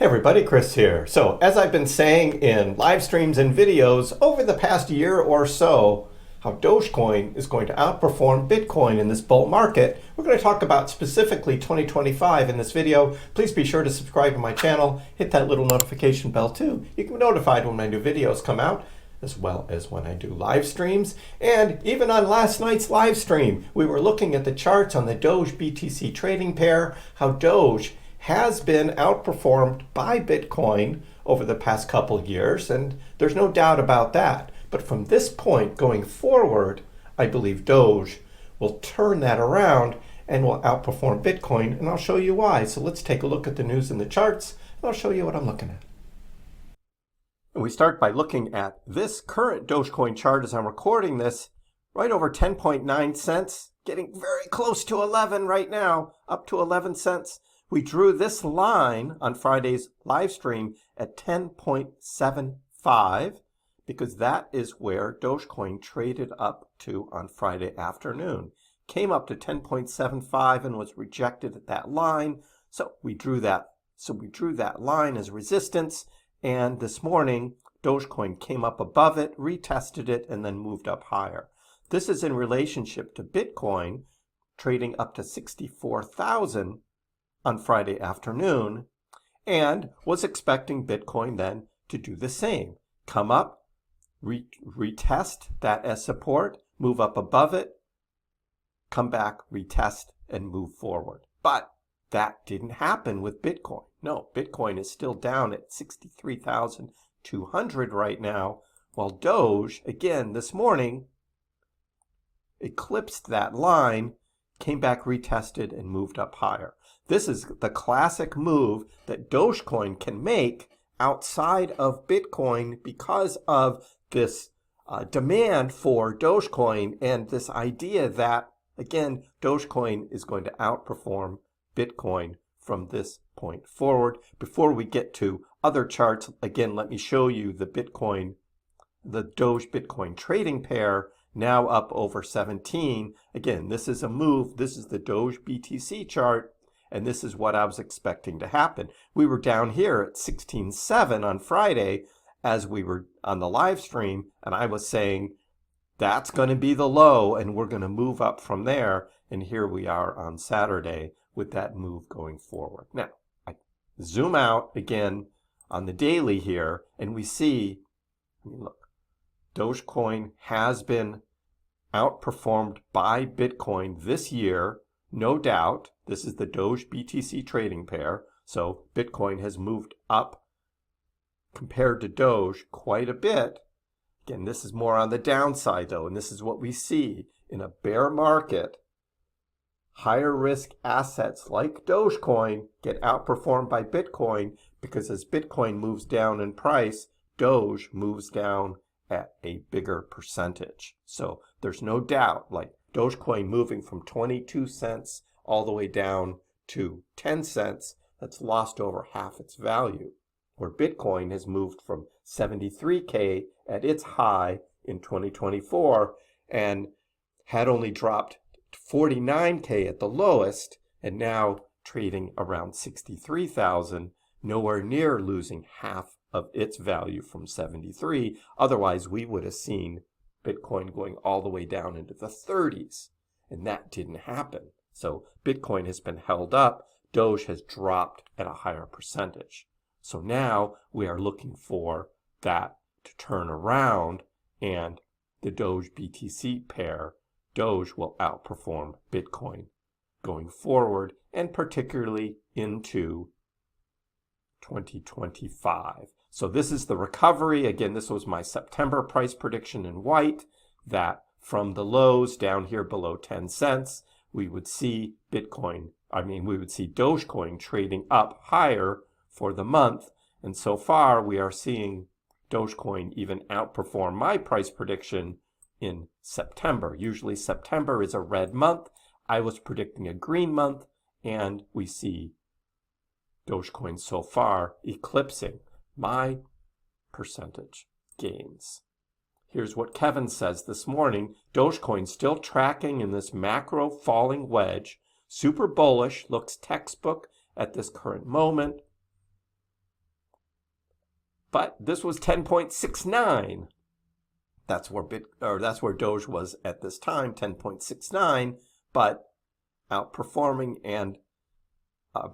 Hey everybody, Chris here. So as I've been saying in live streams and videos over the past year or so, how Dogecoin is going to outperform Bitcoin in this bull market. We're going to talk about specifically 2025 in this video. Please be sure to subscribe to my channel, hit that little notification bell too. You can be notified when my new videos come out, as well as when I do live streams. And even on last night's live stream, we were looking at the charts on the Doge BTC trading pair, how Doge has been outperformed by Bitcoin over the past couple of years, and there's no doubt about that. But from this point going forward, I believe Doge will turn that around and will outperform Bitcoin, and I'll show you why. So let's take a look at the news and the charts, and I'll show you what I'm looking at. And we start by looking at this current Dogecoin chart as I'm recording this, right over 10.9 cents, getting very close to 11 right now, up to 11 cents. We drew this line on Friday's live stream at 10.75 because that is where Dogecoin traded up to on Friday afternoon. Came up to 10.75 and was rejected at that line. So we drew that line as resistance, and this morning Dogecoin came up above it, retested it, and then moved up higher. This is in relationship to Bitcoin trading up to 64,000 on Friday afternoon, and was expecting Bitcoin then to do the same. Come up, retest that as support, move up above it, come back, retest, and move forward. But that didn't happen with Bitcoin. No, Bitcoin is still down at 63,200 right now, while Doge, again this morning, eclipsed that line, came back, retested, and moved up higher. This is the classic move that Dogecoin can make outside of Bitcoin because of this demand for Dogecoin and this idea that, again, Dogecoin is going to outperform Bitcoin from this point forward. Before we get to other charts, again, let me show you the Doge Bitcoin trading pair, now up over 17. Again, this is a move. This is the Doge BTC chart, and this is what I was expecting to happen. We were down here at 16.7 on Friday as we were on the live stream, and I was saying that's going to be the low and we're going to move up from there, and here we are on Saturday with that move going forward. Now, I zoom out again on the daily here, and we see, look, Dogecoin has been outperformed by Bitcoin this year, no doubt. This is the Doge BTC trading pair. So Bitcoin has moved up compared to Doge quite a bit. Again, this is more on the downside though, and this is what we see in a bear market. Higher risk assets like Dogecoin get outperformed by Bitcoin because as Bitcoin moves down in price, Doge moves down at a bigger percentage. So there's no doubt, like Dogecoin moving from 22 cents all the way down to 10 cents, that's lost over half its value. Where Bitcoin has moved from 73K at its high in 2024 and had only dropped to 49K at the lowest, and now trading around 63,000, nowhere near losing half of its value from 73. Otherwise, we would have seen Bitcoin going all the way down into the 30s, and that didn't happen. So Bitcoin has been held up. Doge has dropped at a higher percentage. So now we are looking for that to turn around, and the Doge BTC pair, Doge will outperform Bitcoin going forward, and particularly into 2025. So this is the recovery. Again, this was my September price prediction in white, that from the lows down here below 10 cents, we would see Dogecoin trading up higher for the month. And so far, we are seeing Dogecoin even outperform my price prediction in September. Usually September is a red month. I was predicting a green month, and we see Dogecoin so far eclipsing my percentage gains. Here's what Kevin says this morning. Dogecoin still tracking in this macro falling wedge. Super bullish, looks textbook at this current moment. But this was 10.69. That's where Doge was at this time, 10.69, but outperforming and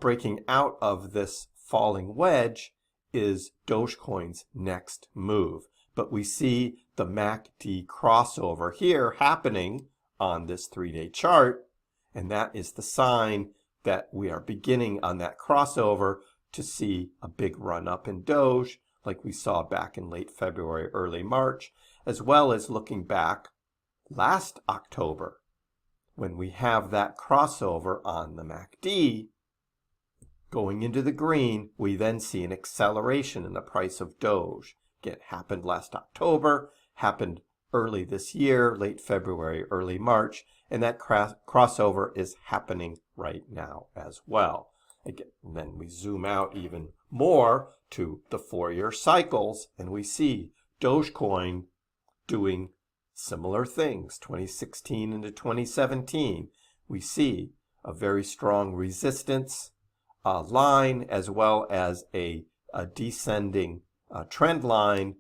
breaking out of this falling wedge is Dogecoin's next move. But we see the MACD crossover here happening on this 3-day chart, and that is the sign that we are beginning on that crossover to see a big run up in Doge, like we saw back in late February, early March, as well as looking back last October when we have that crossover on the MACD going into the green. We then see an acceleration in the price of Doge. Again, happened last October, happened early this year, late February, early March, and that crossover is happening right now as well. Again, and then we zoom out even more to the 4-year cycles, and we see Dogecoin doing similar things. 2016 into 2017, we see a very strong resistance line as well as a descending trend line.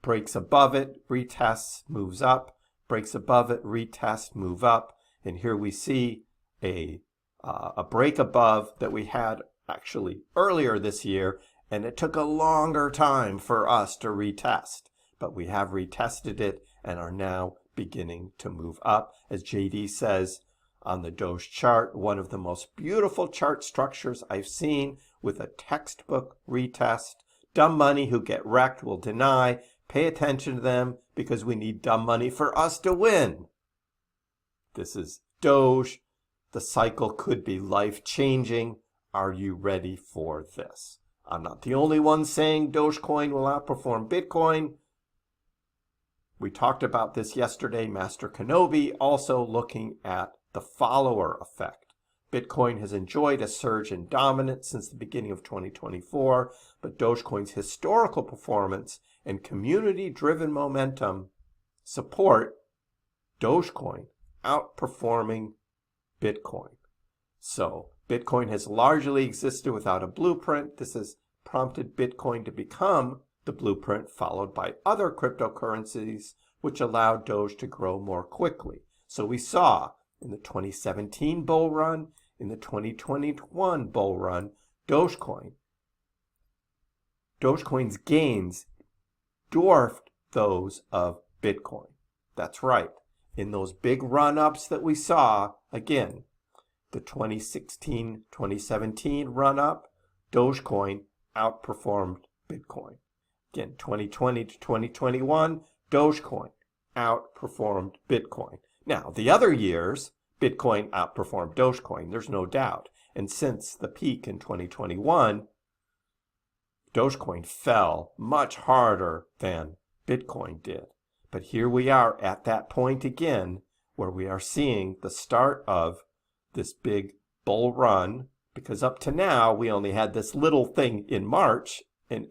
Breaks above it, retests, moves up, breaks above it, retests, move up, and here we see a break above that we had actually earlier this year, and it took a longer time for us to retest, but we have retested it and are now beginning to move up. As JD says on the Doge chart, one of the most beautiful chart structures I've seen, with a textbook retest. Dumb money who get wrecked will deny. Pay attention to them because we need dumb money for us to win. This is Doge. The cycle could be life-changing. Are you ready for this? I'm not the only one saying Dogecoin will outperform Bitcoin. We talked about this yesterday. Master Kenobi also looking at the follower effect. Bitcoin has enjoyed a surge in dominance since the beginning of 2024, but Dogecoin's historical performance and community-driven momentum support Dogecoin outperforming Bitcoin. So Bitcoin has largely existed without a blueprint. This has prompted Bitcoin to become the blueprint, followed by other cryptocurrencies, which allowed Doge to grow more quickly. So we saw in the 2017 bull run, in the 2021 bull run, Dogecoin's gains dwarfed those of Bitcoin. That's right. In those big run-ups that we saw, again, the 2016-2017 run-up, Dogecoin outperformed Bitcoin. Again, 2020 to 2021, Dogecoin outperformed Bitcoin. Now, the other years, Bitcoin outperformed Dogecoin, there's no doubt. And since the peak in 2021, Dogecoin fell much harder than Bitcoin did. But here we are at that point again, where we are seeing the start of this big bull run, because up to now, we only had this little thing in March, in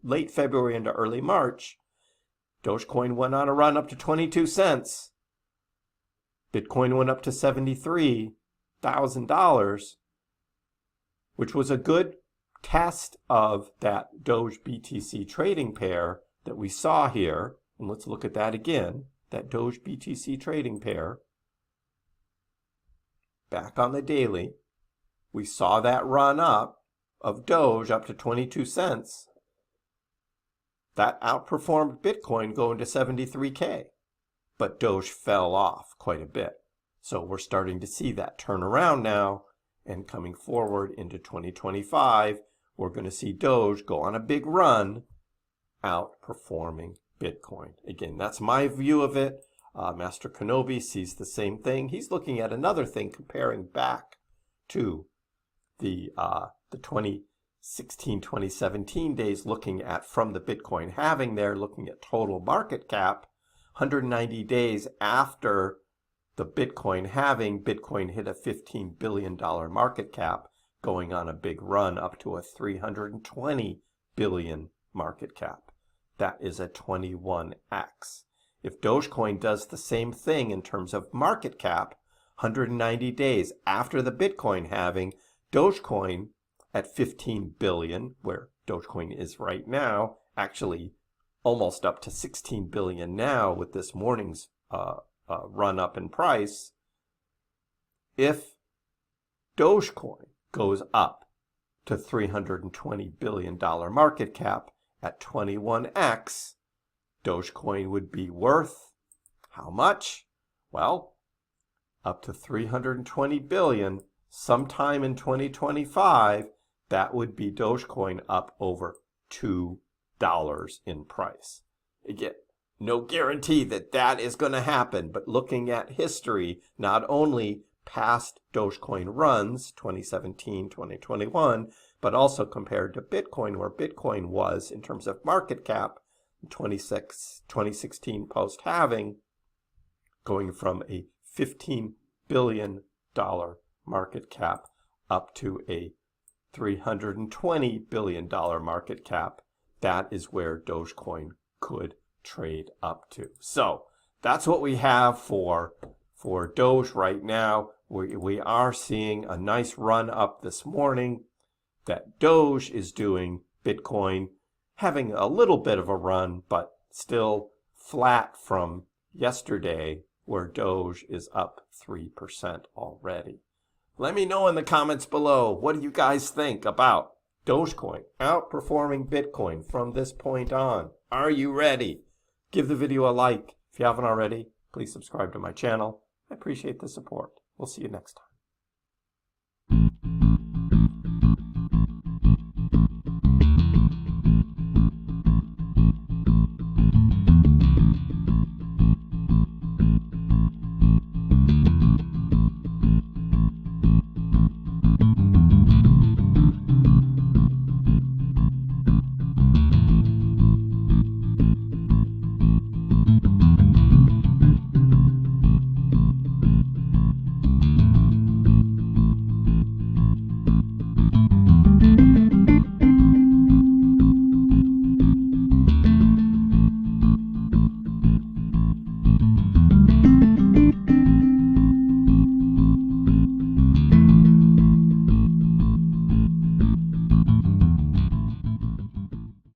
late February into early March. Dogecoin went on a run up to 22 cents. Bitcoin went up to $73,000, which was a good test of that Doge BTC trading pair that we saw here. And let's look at that again, that Doge BTC trading pair. Back on the daily, we saw that run up of Doge up to 22 cents. That outperformed Bitcoin going to 73K. But Doge fell off quite a bit. So we're starting to see that turn around now, and coming forward into 2025, we're going to see Doge go on a big run, outperforming Bitcoin. Again, that's my view of it. Master Kenobi sees the same thing. He's looking at another thing, comparing back to the 2016, 2017 days, looking at from the Bitcoin halving there, looking at total market cap. 190 days after the Bitcoin halving, Bitcoin hit a $15 billion market cap, going on a big run up to a $320 billion market cap. That is a 21x. If Dogecoin does the same thing in terms of market cap, 190 days after the Bitcoin halving, Dogecoin at 15 billion, where Dogecoin is right now, actually almost up to 16 billion now with this morning's run up in price. If Dogecoin goes up to $320 billion market cap at 21x, Dogecoin would be worth how much? Well, up to 320 billion sometime in 2025. That would be Dogecoin up over $2 in price. Again, no guarantee that that is going to happen, but looking at history, not only past Dogecoin runs, 2017, 2021, but also compared to Bitcoin, where Bitcoin was in terms of market cap in 2016 post-halving, going from a $15 billion market cap up to a $320 billion market cap. That is where Dogecoin could trade up to. So that's what we have for Doge right now. We are seeing a nice run up this morning that Doge is doing. Bitcoin having a little bit of a run, but still flat from yesterday, where Doge is up 3% already. Let me know in the comments below, what do you guys think about Dogecoin outperforming Bitcoin from this point on? Are you ready? Give the video a like. If you haven't already, please subscribe to my channel. I appreciate the support. We'll see you next time.